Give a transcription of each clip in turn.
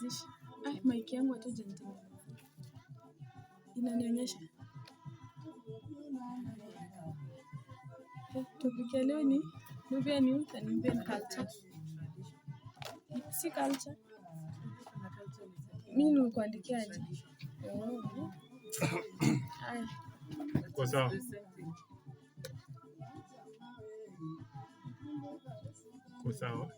nianzishe. Maiki yangu hata inanionyesha. Topic ya leo ni Nubian Youth and Nubian Culture. Si culture. Mimi nikuandikiaje? Kwa sawa. Kwa sawa.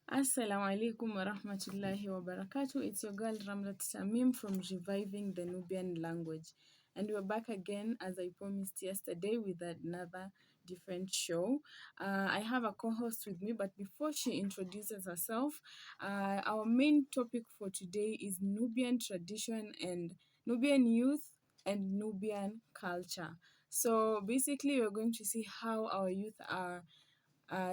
Assalamu alaikum wa rahmatullahi wa barakatuh. It's your girl Ramlat Tamim from Reviving the Nubian Language. And we're back again, as I promised yesterday, with another different show. I have a co-host with me, but before she introduces herself, our main topic for today is Nubian tradition and Nubian youth and Nubian culture. So basically, we're going to see how our youth are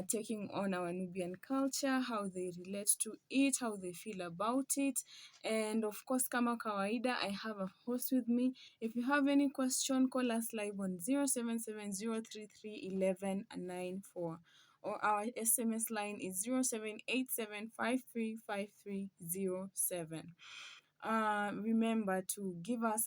taking on our Nubian culture, how they relate to it, how they feel about it. And of course, kama kawaida, I have a host with me. If you have any question, call us live on 0770331194. Or our SMS line is 0787535307. Remember to give us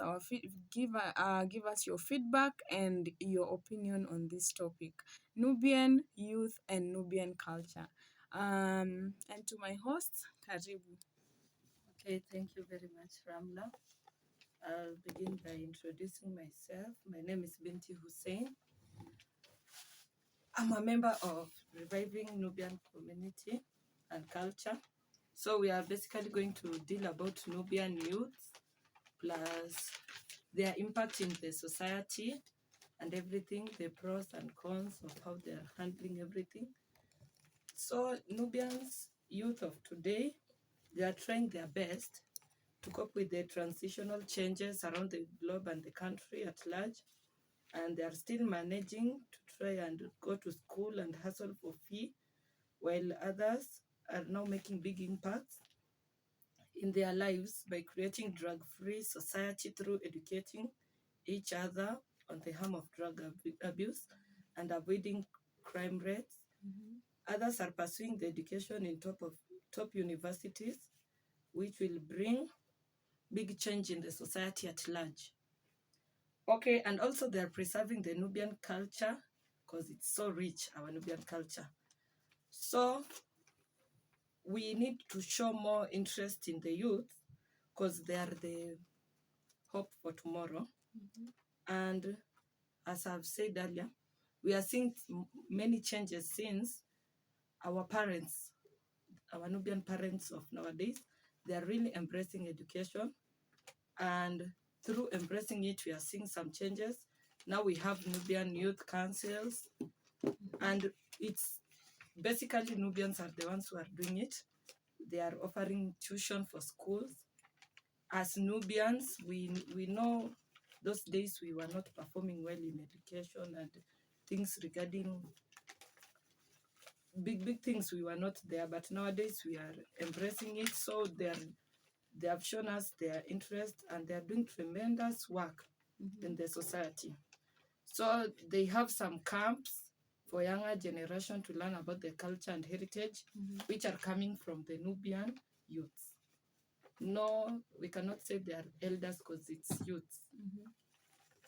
your feedback and your opinion on this topic, Nubian youth and Nubian culture. And to my host, Karibu. Okay, thank you very much, Ramla. I'll begin by introducing myself. My name is Binti Hussein. I'm a member of Reviving Nubian Community and Culture. So we are basically going to deal about Nubian youth plus their impact in the society and everything, the pros and cons of how they are handling everything. So Nubians youth of today, they are trying their best to cope with the transitional changes around the globe and the country at large. And they are still managing to try and go to school and hustle for fee, while others are now making big impacts in their lives by creating drug-free society through educating each other on the harm of drug abuse and avoiding crime rates. Others are pursuing the education in top universities, which will bring big change in the society at large. Okay, and also they're preserving the Nubian culture because it's so rich, our Nubian culture. So we need to show more interest in the youth because they are the hope for tomorrow. And as I've said earlier, we are seeing many changes since our parents, our Nubian parents of nowadays, they are really embracing education. And through embracing it, we are seeing some changes. Now we have Nubian youth councils, and it's basically Nubians are the ones who are doing it. They are offering tuition for schools. As Nubians, we know those days we were not performing well in education and things regarding big things, we were not there, but nowadays we are embracing it. So they have shown us their interest and they are doing tremendous work in the society. So they have some camps for younger generation to learn about their culture and heritage, which are coming from the Nubian youths. No, we cannot say they are elders because it's youths.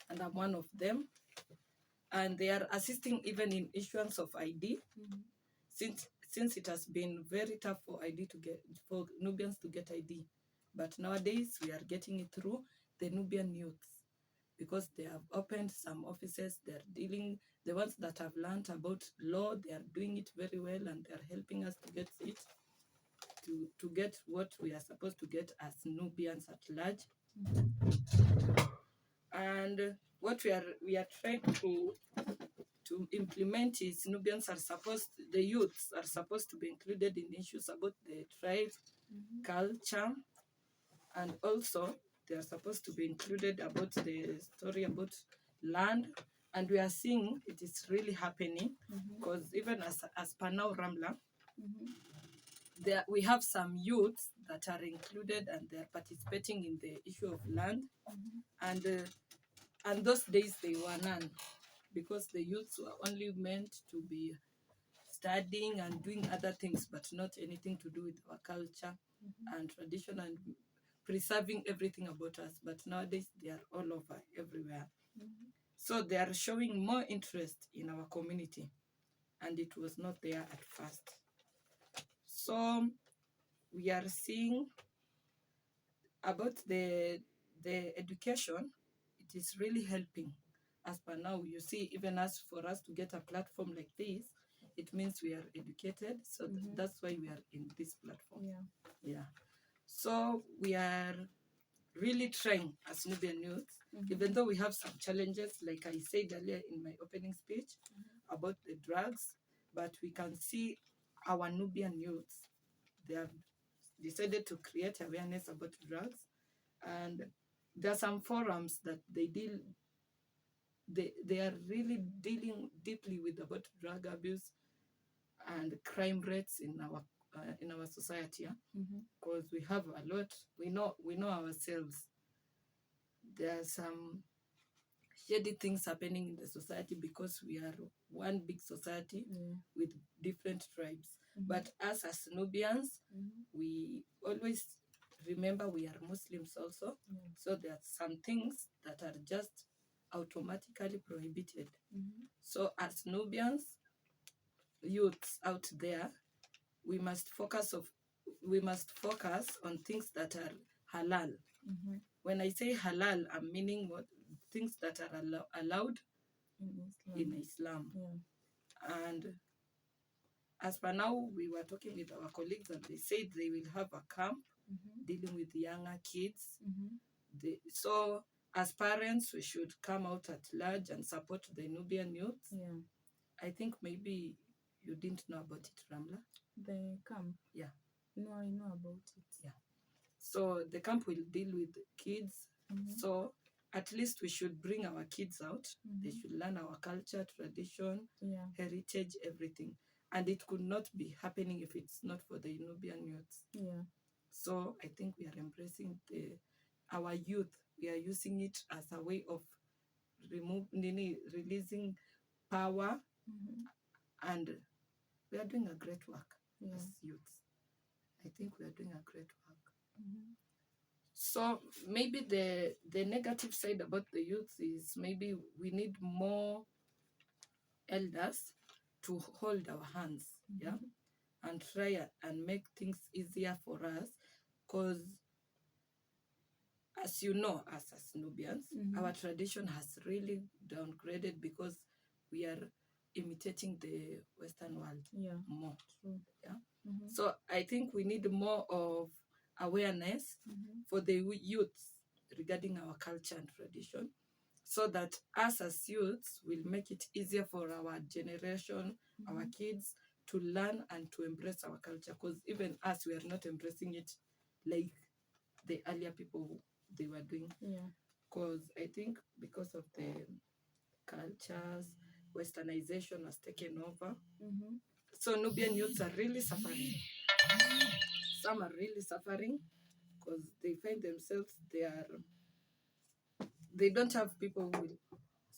And I'm one of them. And they are assisting even in issuance of ID, since it has been very tough for Nubians to get ID. But nowadays we are getting it through the Nubian youths because they have opened some offices. They're dealing, the ones that have learned about law, they are doing it very well and they're helping us to get it, to get what we are supposed to get as Nubians at large. And what we are trying to implement is Nubians are the youths are supposed to be included in issues about the tribes, culture, and also they are supposed to be included about the story about land. And we are seeing it is really happening because even as per now, Ramla, we have some youths that are included and they are participating in the issue of land. And those days they were none. because the youths were only meant to be studying and doing other things, but not anything to do with our culture and tradition and preserving everything about us. But nowadays, they are all over, everywhere. So they are showing more interest in our community, and it was not there at first. So we are seeing about the education. It is really helping. As per now, you see, even as for us to get a platform like this, it means we are educated. So that's why we are in this platform. Yeah. So we are really trying as Nubian youth, even though we have some challenges, like I said earlier in my opening speech about the drugs, but we can see our Nubian youths, they have decided to create awareness about drugs, and there are some forums that they are really dealing deeply with about drug abuse and crime rates in our society, because we have a lot. We know ourselves. There are some shady things happening in the society because we are one big society with different tribes. But us as Nubians, we always remember we are Muslims also. So there are some things that are just automatically prohibited. So as Nubians, youths out there, we must focus on things that are halal. When I say halal, I'm meaning things that are allowed in Islam. And as per now, we were talking with our colleagues and they said they will have a camp dealing with younger kids. So as parents, we should come out at large and support the Nubian youth. I think maybe you didn't know about it, Ramla. The camp? Yeah. No, I know about it. Yeah. So the camp will deal with kids. So at least we should bring our kids out. They should learn our culture, tradition, heritage, everything. And it could not be happening if it's not for the Nubian youths. So I think we are embracing our youth. We are using it as a way of releasing power, and we are doing a great work as youths. I think we are doing a great work. So maybe the negative side about the youth is maybe we need more elders to hold our hands, and try and make things easier for us, because as you know, us as Nubians, our tradition has really downgraded because we are imitating the Western world more. So I think we need more of awareness for the youths regarding our culture and tradition, so that us as youths will make it easier for our generation, our kids, to learn and to embrace our culture, because even us, we are not embracing it like the earlier people they were doing. Because I think because of the cultures, westernization has taken over. So Nubian youths are really suffering. Some are really suffering because they find themselves they don't have people who will.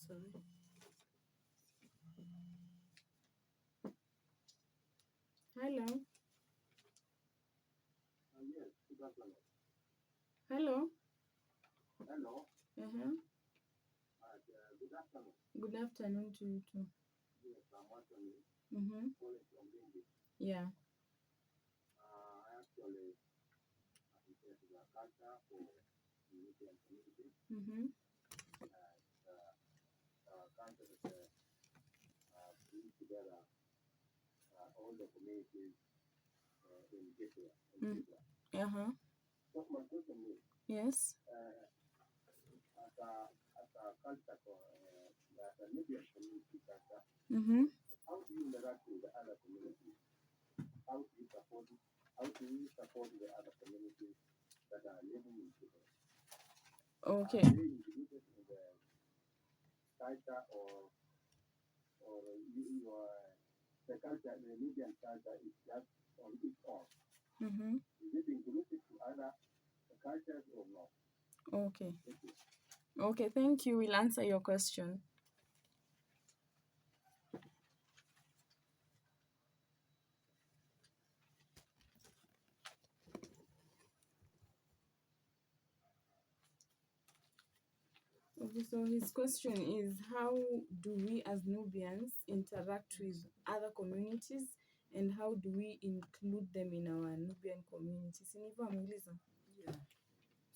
Sorry. Hello. Yes, good afternoon. Hello. Hello. Good afternoon. Good afternoon to you too. Yes, I'm watching calling from Bindi. Yeah. I actually appreciate the culture for the European community. And our culture brings together all the communities in Ethiopia. So my question is, Yes. as a culture, as a Nubian community culture, how do you interact with the other communities? How do you support it? How do you support the other communities that are living in Ethiopia? Okay. Are they included in the culture, or the culture, the Nubian culture is just on its own? Is it inclusive to other cultures or not? Okay. Thank you. Okay, thank you. We'll answer your question. Okay, so his question is, how do we as Nubians interact with other communities and how do we include them in our Nubian community? Si ndivyo ameuliza? Yeah.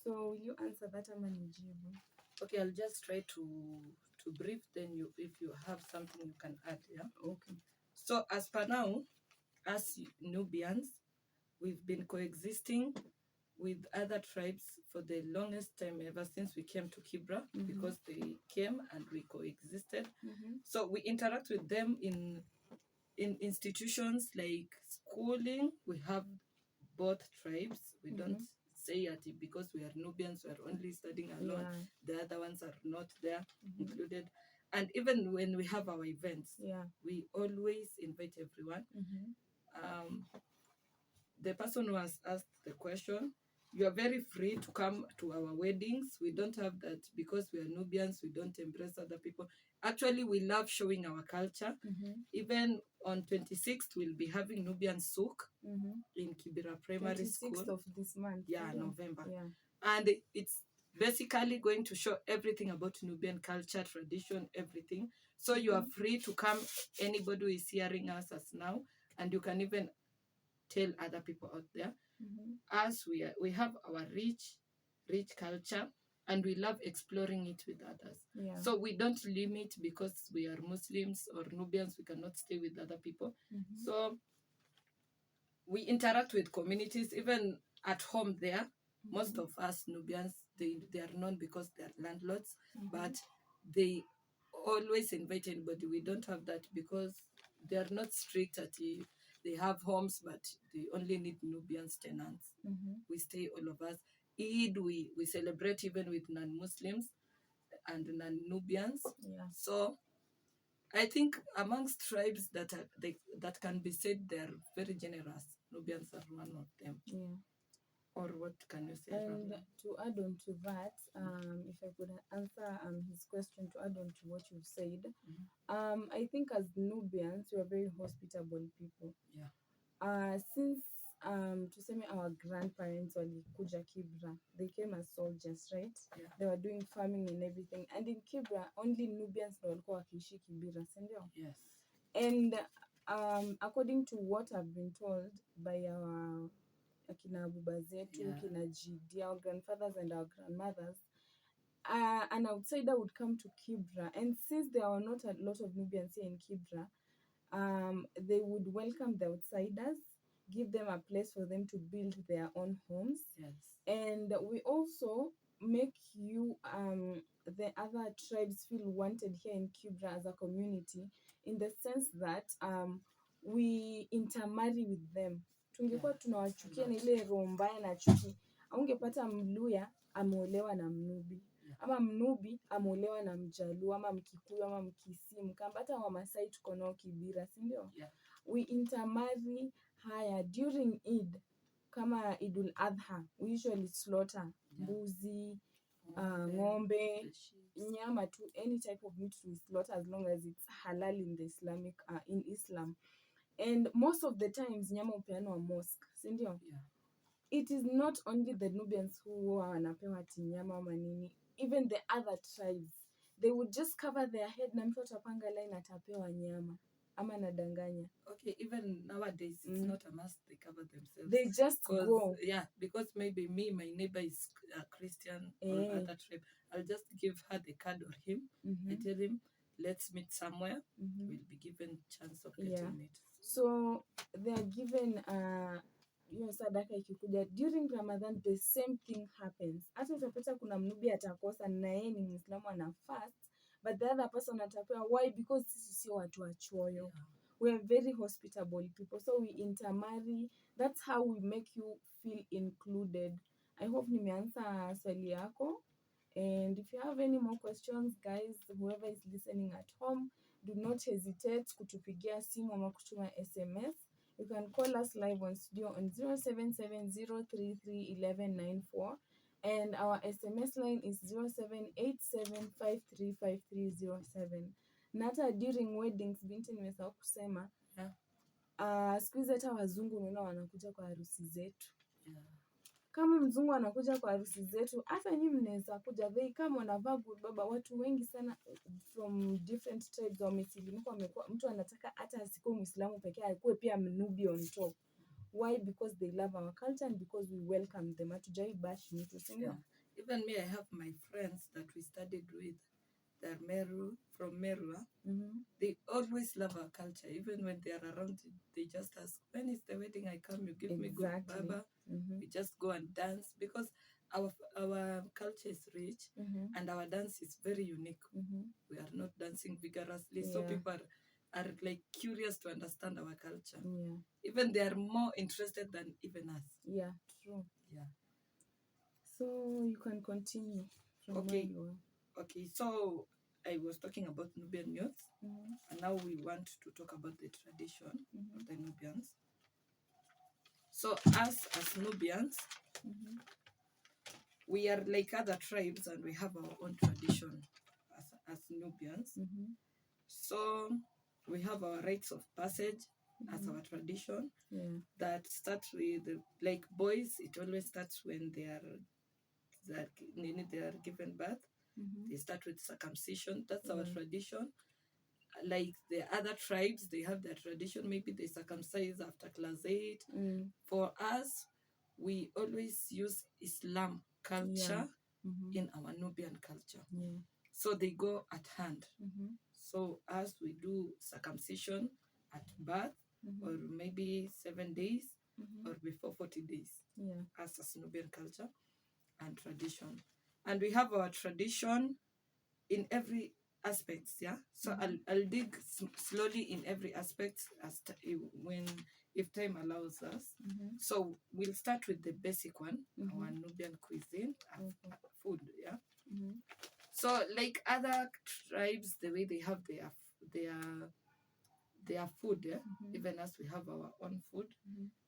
So will you answer that ama nijibu? Okay, I'll just try to brief, then you, if you have something you can add, yeah? Okay. So as per now, as Nubians, we've been coexisting with other tribes for the longest time, ever since we came to Kibra, because they came and we coexisted. So we interact with them in institutions like schooling. We have both tribes. We don't say that because we are Nubians, we are only studying alone. Yeah. The other ones are not there included. And even when we have our events, we always invite everyone. The person who has asked the question, you are very free to come to our weddings. We don't have that because we are Nubians. We don't embrace other people. Actually, we love showing our culture. Even on 26th, we'll be having Nubian Souk in Kibera Primary School. 26th of this month. Yeah, November. Yeah. And it's basically going to show everything about Nubian culture, tradition, everything. So you are free to come. Anybody who is hearing us as now, and you can even tell other people out there. As we have our rich culture, and we love exploring it with others. Yeah. So we don't limit because we are Muslims or Nubians, we cannot stay with other people. So we interact with communities, even at home there. Most of us Nubians, they are known because they are landlords, but they always invite anybody. We don't have that because they are not strict at it. They have homes, but they only need Nubians tenants. We stay, all of us. Eid, we celebrate even with non-Muslims and non-Nubians. Yeah. So I think amongst tribes that that can be said they are very generous, Nubians are one of them. Yeah. Or what can you say? And to add on to that, if I could answer his question, to add on to what you've said, I think as Nubians, we are very hospitable people. Yeah. Since tuseme our grandparents walikuja Kibra, they came as soldiers, right? Yeah. They were doing farming and everything. And in Kibra, only Nubians ndio walikuwa wakiishi Kibra, si ndio? Yes. And according to what I've been told by our akina baba zetu, kina Jidi, our grandfathers and our grandmothers, an outsider would come to Kibra, and since there are not a lot of Nubians here in Kibra, they would welcome the outsiders, give them a place for them to build their own homes. Yes. And we also make you the other tribes feel wanted here in Kibra as a community, in the sense that we intermarry with them. Tungekuwa tunawachukia na ile roho mbaya na chuki, aungepata Mluya ameolewa na Mnubi, ama Mnubi ameolewa na Mjaluo, ama Mkikuyu, ama Mkisii, Mkamba. Hata Wamasai tuko nao Kibira, si ndio? Yeah. We intermarry higher during Eid. Kama Idul Adha, we usually slaughter mbuzi, ng'ombe, nyama tu, any type of meat we slaughter as long as it's halal in the Islamic in Islam. And most of the times nyama upeanwa mosque, si ndio? Yeah. It is not only the Nubians who wanapewa nyama ama nini, even the other tribes, they would just cover their head na mtu atapanga line atapewa nyama. Ama nadanganya? Okay, even nowadays it's not a must they cover themselves. They just go. Yeah, because maybe my neighbor is a Christian or other tribe. I'll just give her the card or him. I tell him, let's meet somewhere. We'll be given chance of getting it. So they are given hiyo sadaka ikikuja during Ramadan, the same thing happens. Hata utapata kuna Mnubi atakosa na yeye ni Muislamu ana fast, but the other person atapewa. Why? Because sisi sio watu wachoyo. We are very hospitable people, so we intermarry. That's how we make you feel included. I hope nimeansa swali yako. And if you have any more questions, guys, whoever is listening at home, do not hesitate kutupigia simu ama kutuma SMS. You can call us live on studio on 0770331194, and our SMS line is 0787535307. Na hata during weddings, binti nimesahau kusema, siku hizi hata wazungu unaona wanakuja kwa harusi zetu. kama mzungu anakuja kwa harusi zetu, hata nyinyi mnaweza kuja. They come wanavaa good baba. Watu wengi sana from different tribes wamesilimuka, wamekuwa mtu anataka hata asikuwe Muislamu pekee, akuwe pia Mnubi on top. Why? Because they love our culture and because we welcome them. Hatujai bash mtu, si ndio? Yeah. Even me, I have my friends that we studied with. They're from Meru. They always love our culture. Even when they are around, they just ask, when is the wedding? I come, you give me good baba. We just go and dance because our culture is rich and our dance is very unique. We are not dancing vigorously, so people are like curious to understand our culture. Even they are more interested than even us. Yeah, true. Yeah. So you can continue from where you were. Okay, so I was talking about Nubian youth, and now we want to talk about the tradition of the Nubians. So us as Nubians, we are like other tribes and we have our own tradition as Nubians. So we have our rites of passage as our tradition that starts with, like boys, it always starts when they are given birth. They start with circumcision. That's our tradition. Like the other tribes, they have their tradition. Maybe they circumcise after class 8. For us, we always use Islam culture in our Nubian culture. So they go at hand. So as we do circumcision at birth, or maybe 7 days, or before 40 days, as Nubian culture and tradition. And we have our tradition in every aspect, so I'll dig slowly in every aspect as if time allows us. So we'll start with the basic one, our Nubian cuisine, food. So like other tribes, the way they have their food, even as we have our own food,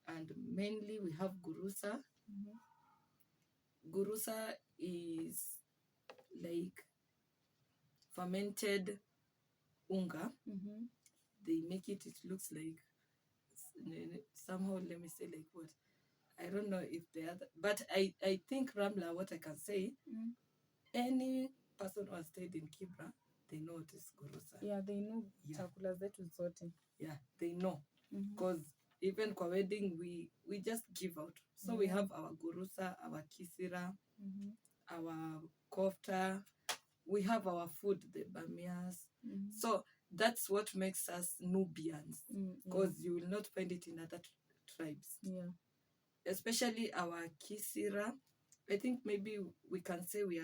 and mainly we have gurusa. Gurusa is like fermented unga. They make it looks like somehow, let me say like what? I don't know if the other, but I think Ramla, what I can say, any person who has stayed in Kibra, they know what is gurusa. Yeah, they know chakula zetu zote. Yeah, they know. Because even kwa wedding, we just give out. So we have our gurusa, our kisira, our kofta. We have our food, the bamias. So that's what makes us Nubians, because you will not find it in other tribes. Especially our kisira. I think maybe we can say we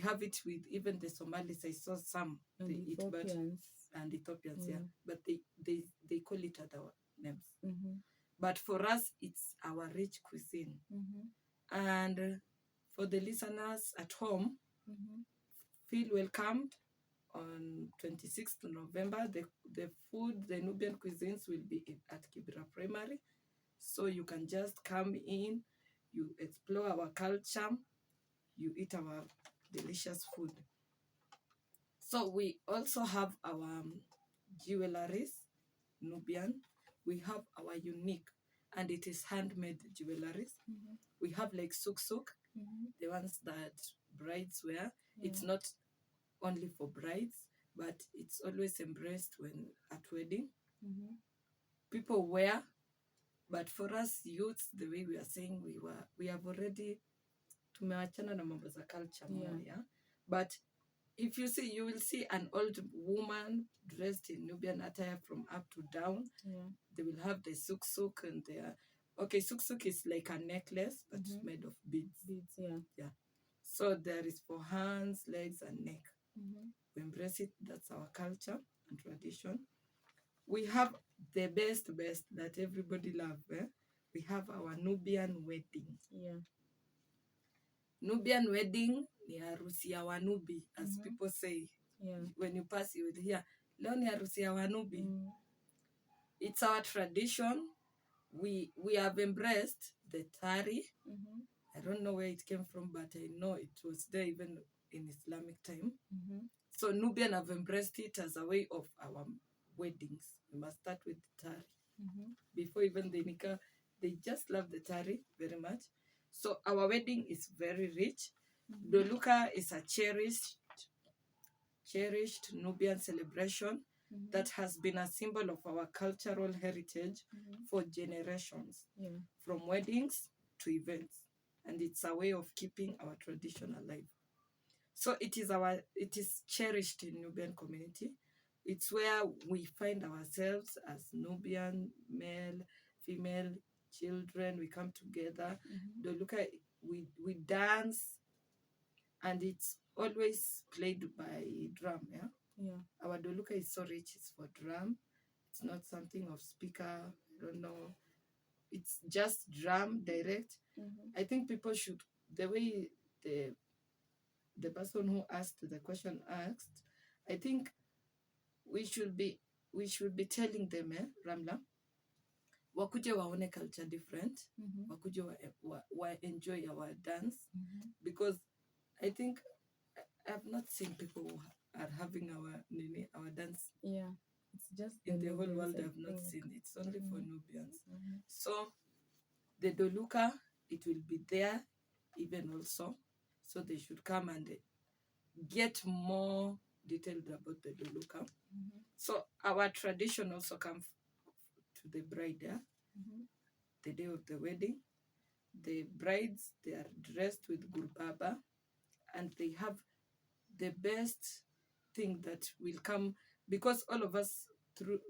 have it with even the Somalis. I saw some And they eat, and Ethiopians, but they call it other names. But for us, it's our rich cuisine. And for the listeners at home, feel welcomed on 26th November. The food, the Nubian cuisines will be at Kibra Primary. So you can just come in, you explore our culture, you eat our delicious food. So we also have our jewelries, Nubian. We have our unique, and it is handmade jewelries. We have like suk, the ones that brides wear. It's not only for brides, but it's always embraced when at wedding. People wear, but for us youths, the way we are saying, we have already tumewachana na mambo za culture more, But if you see, you will see an old woman dressed in Nubian attire from up to down. They will have the suk and suk is like a necklace but made of beads. So there is for hands, legs, and neck. We embrace it. That's our culture and tradition. We have the best that everybody loves. We have our Nubian wedding. Nubian wedding ni harusi ya Wanubi, as people say. When you pass, you will hear, leo ni harusi ya Wanubi. It's our tradition. We have embraced the tari. I don't know where it came from, but I know it was there even in Islamic time. So Nubian have embraced it as a way of our weddings. We must start with tari. Before even the nikah, They just love the tari very much. So our wedding is very rich. Doluka is a cherished Nubian celebration that has been a symbol of our cultural heritage for generations, from weddings to events, and it's a way of keeping our tradition alive. So it is cherished in Nubian community. It's where we find ourselves as Nubian, male, female, children. We come together. Doluka, we dance, and it's always played by drum. Our Doluka is so rich. It's for drum. It's not something of speaker. I don't know. It's just drum direct. I think people should, the way the person who asked the question asked, I think we should be telling them, Ramla, wakuje waone culture different, wakuje wa enjoy our dance, because I think I've not seen people who are having our dance. Yeah, it's just In the whole Nubians, world, I I've not think. seen it. It's only for Nubians. So the Doluka, it will be there even also. So they should come and get more detailed about the Doluka. So our tradition also comes to the bride, the day of the wedding. The brides, they are dressed with gurbaba, and they have the best thing that will come, because all of us, through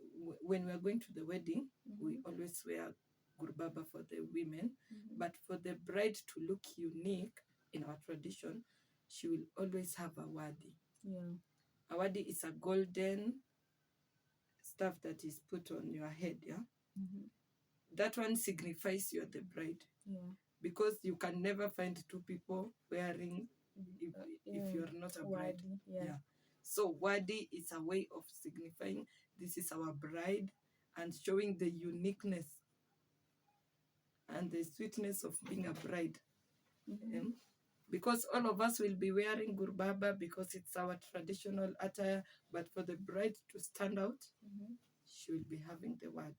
when we are going to the wedding, we always wear gurbaba for the women, but for the bride to look unique in our tradition, she will always have a wadi. A wadi is a golden stuff that is put on your head. That one signifies you are the bride, because you can never find two people wearing if you're not a bride. Wadi, So wadi is a way of signifying this is our bride, and showing the uniqueness and the sweetness of being a bride. Because all of us will be wearing gurbaba because it's our traditional attire, but for the bride to stand out, she will be having the wadi.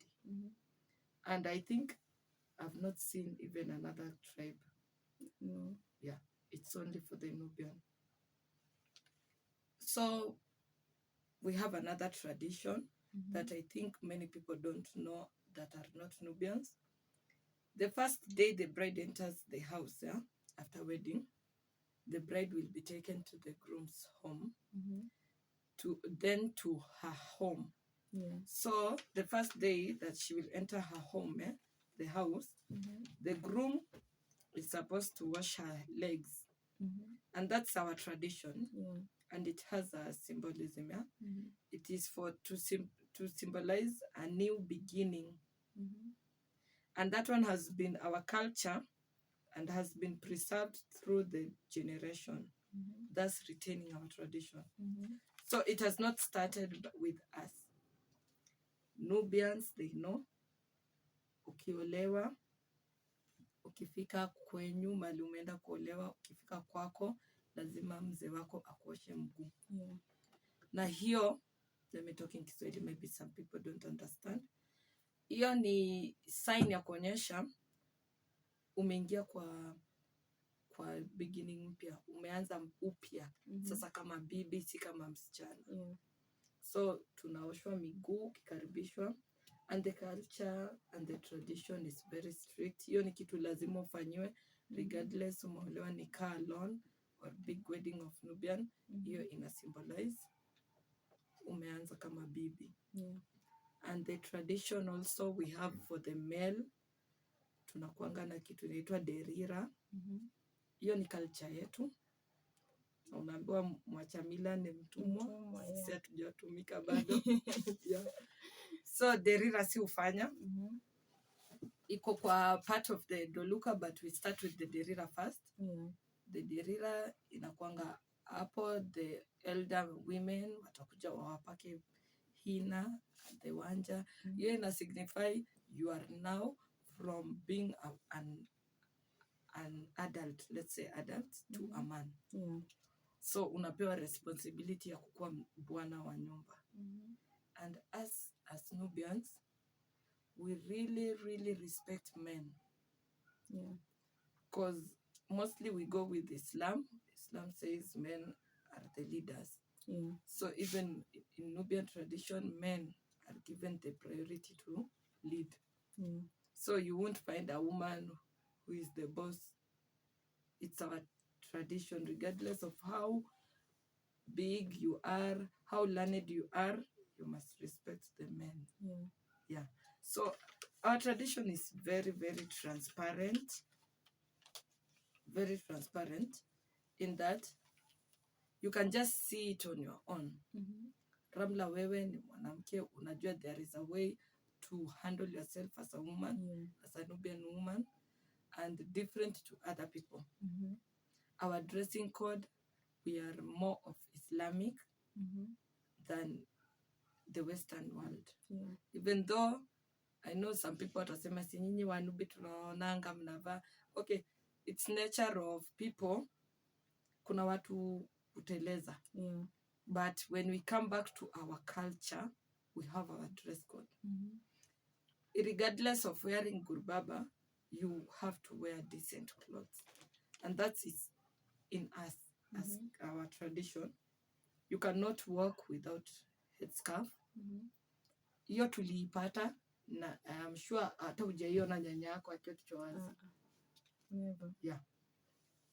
And I think I've not seen even another tribe. No. Yeah, it's only for the Nubian. So we have another tradition that I think many people don't know that are not Nubians. The first day the bride enters the house, after wedding, the bride will be taken to the groom's home, then to her home. So the first day that she will enter her home, the house, the groom is supposed to wash her legs. And that's our tradition. And it has a symbolism. It is to symbolize a new beginning. And that one has been our culture and has been preserved through the generation, thus retaining our tradition. So it has not started with us. Nubians, they know, ukiolewa, ukifika kwenyu mali umeenda kuolewa, ukifika kwako, lazima mzee wako akuoshe mguu. Na hiyo, let me talk in Kiswahili, maybe some people don't understand. Hiyo ni sign ya kuonyesha umeingia kwa beginning mpya, umeanza upya. Sasa kama bibi, si kama msichana. So tunaoshwa miguu ukikaribishwa, and the culture and the tradition is very strict. Hiyo ni kitu lazima ufanyiwe regardless umeolewa ni car alone or big wedding of Nubian. Hiyo ina symbolize umeanza kama bibi. And the tradition also we have for the male, tunakuanga na kitu inaitwa derira. Hiyo ni culture yetu. Unaambiwa mwachamila ni mtumwa. Sisi hatujatumika bado. So derira si ufanya. Iko kwa part of the Doluka, but we start with the derira first. The derira inakuanga hapo, the elder women watakuja wawapake hina, the wanja. Hiyo ina signify you are now from being an adult, let's say adult, to a man. So unapewa responsibility ya kukuwa bwana wa nyumba. And as Nubians, we really, really respect men. Yeah. Because mostly we go with Islam. Islam says men are the leaders. Yeah. So even in Nubian tradition, men are given the priority to lead. Yeah. So you won't find a woman who is the boss. It's our tradition, regardless of how big you are, how learned you are, you must respect the men. Yeah. Yeah. So our tradition is very, very transparent. Very transparent in that you can just see it on your own. Ramla, wewe ni mwanamke, unajua there is a way to handle yourself as a woman, as a Nubian woman, and different to other people. Our dressing code, we are more of Islamic than the Western world. Yeah. Even though I know some people watasema si nyinyi wa Nubi tunaonanga mnavaa. Okay, it's nature of people. Kuna watu uteleza. Yeah. But when we come back to our culture, we have our dress code. Regardless of wearing gurbaba, you have to wear decent clothes. And that is in us as our tradition. You cannot walk without headscarf. Hiyo tuliipata na I'm sure hata hujaiona nyanya yako akiwa kichwa wazi. Never. Yeah.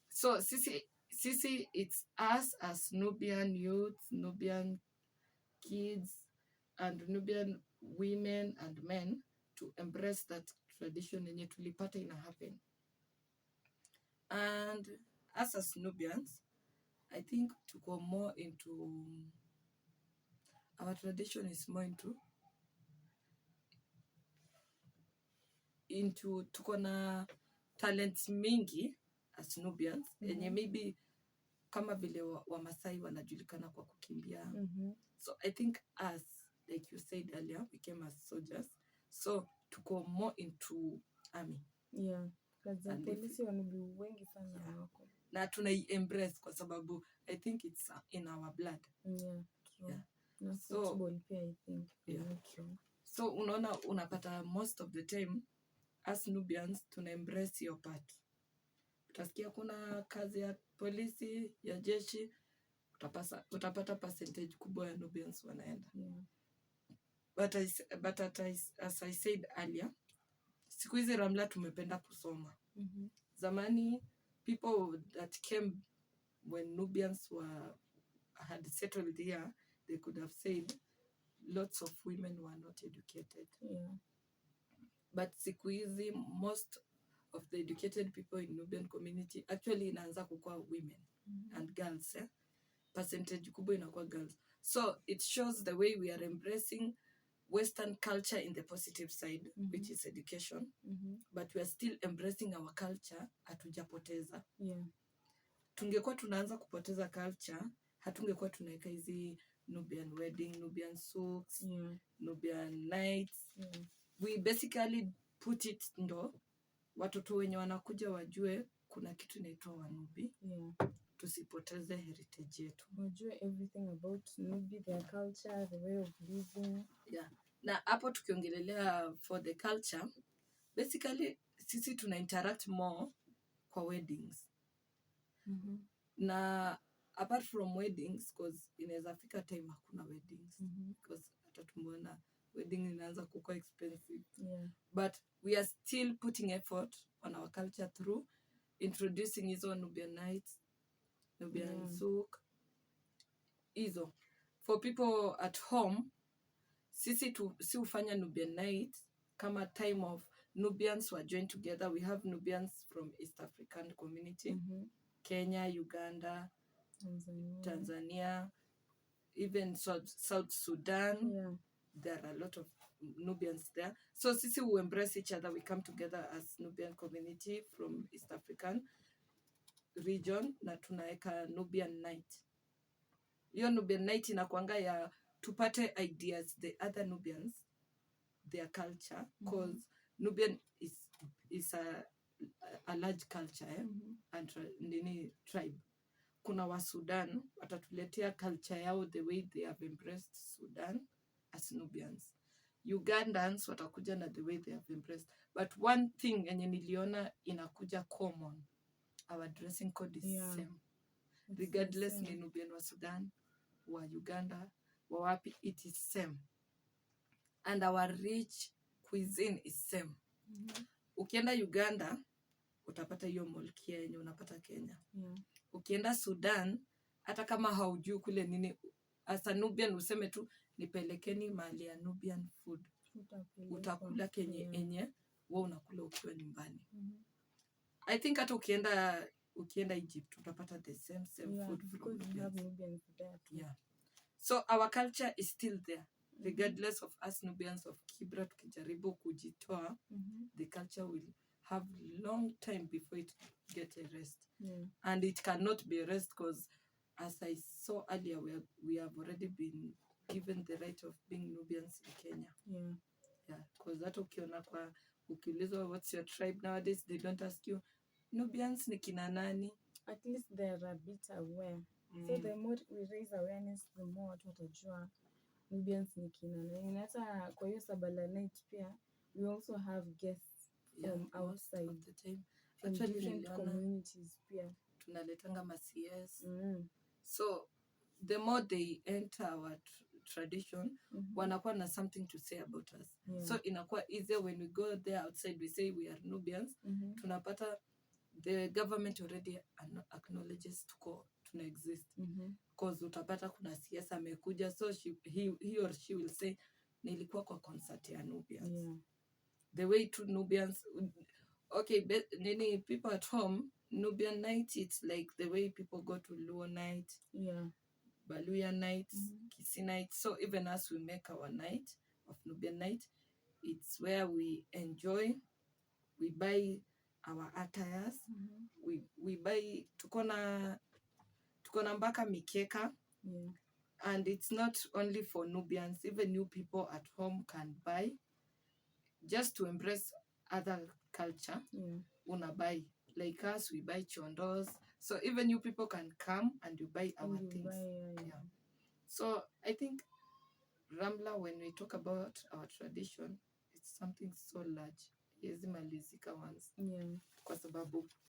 So sisi it's us as Nubian youth, Nubian kids, and Nubian women and men to embrace that tradition yenye tulipata ina happen. And us as Nubians, I think tuko more into, our tradition is more into tuko na talents mingi as Nubians, yenye maybe kama vile Wamasai wanajulikana kwa kukimbia. So I think us, like you said earlier, we came as soldiers. So tuko more into army. Yeah. Kazi ya polisi wanubi wengi sana wako. Na tunai-embrace kwa sababu I think it's in our blood. Yeah. True. Yeah. Na So, football pia I think. yeah. True. So unapata most of the time as Nubians tuna-embrace your part. Utasikia kuna kazi ya polisi, ya jeshi, utapata percentage kubwa ya Nubians wanaenda. Yeah. But as I said earlier, siku hizi Ramla tumependa kusoma. Zamani, people that came when Nubians had settled here, they could have said lots of women were not educated. Yeah. But siku hizi, most of the educated people in Nubian community actually inaanza kukua women and girls. Percentage kubwa inakuwa girls. So it shows the way we are embracing Western culture in the positive side, which is education. But we are still embracing our culture, hatujapoteza. Yeah. Tungekuwa tunaanza kupoteza culture, hatungekuwa tunaweka hizi Nubian wedding, Nubian souks, Nubian nights. Yeah. We basically put it ndo watoto wenye wanakuja wajue kuna kitu inaitwa Wanubi. Yeah. Tusipoteze heritage yetu. Wajue everything about Nubi, their culture, the way of living. Yeah. Na hapo tukiongelelea for the culture, basically sisi tuna interact more kwa weddings. Na apart from weddings, because inaweza fika time hakuna weddings, because hata tumeona wedding inaanza kuwa expensive. Yeah. But we are still putting effort on our culture through introducing hizo Nubian nights, Nubian souk, hizo. For people at home, si ufanya Nubian night kama time of Nubians were joined together. We have Nubians from East African community, Kenya, Uganda, Tanzania, even South Sudan. Yeah. There are a lot of Nubians there. So sisi we embrace each other. We come together as Nubian community from East African region na tunaeka Nubian night. Hiyo Nubian night inakuanga ya tupate ideas the other Nubians, their culture, because Nubian is a large culture and tribe. Kuna wa Sudan watatuletea culture yao the way they have embraced Sudan as Nubians. Ugandans watakuja na the way they have embraced. But one thing enye niliona inakuja common, our dressing code is same. Regardless ni Nubian wa Sudan, wa Uganda, wa wapi, it is same. And our rich cuisine is same. Ukienda Uganda, utapata hiyo molkia yenye unapata Kenya. Ukienda Sudan, hata kama haujui kule nini, as a Nubian useme tu nipelekeni mahali ya Nubian food. Utakula kenye enye wewe unakula ukiwa nyumbani. I think hata ukienda Egypt utapata the same food from Nubians. So our culture is still there, regardless of us Nubians of Kibra tukijaribu kujitoa, the culture will have long time before it get erased. And it cannot be erased because, as I saw earlier, we have already been given the right of being Nubians in Kenya. Because that ukiulizwa what's your tribe nowadays, they don't ask you Nubians ni kina nani. At least they're a bit aware. So the more we raise awareness, the more watu watajua Nubians ni kina nani. Hata kwa hiyo Sabala night pia, we also have guests from outside of the time. from different communities pia. Tunaletanga ma-CS. So the more they enter our tradition, wanakuwa na something to say about us. So inakuwa easier when we go there outside, we say we are Nubians. Tunapata the government already acknowledges tuna exist. Because utapata kuna siasa amekuja, so he or she will say nilikuwa kwa concert ya Nubians. The way to Nubians, okay, people at home, Nubian night, it's like the way people go to Luo night, Baluya night, Kisi night. So even as we make our night of Nubian night, it's where we enjoy, we buy our attires, we buy, tukona mpaka mikeka, and it's not only for Nubians, even new people at home can buy, just to embrace other culture. Una buy, like us, we buy chondos, so even you people can come and you buy our things. So I think Ramla, when we talk about our tradition, it's something so large. Yezi malizika once. Kwa sababu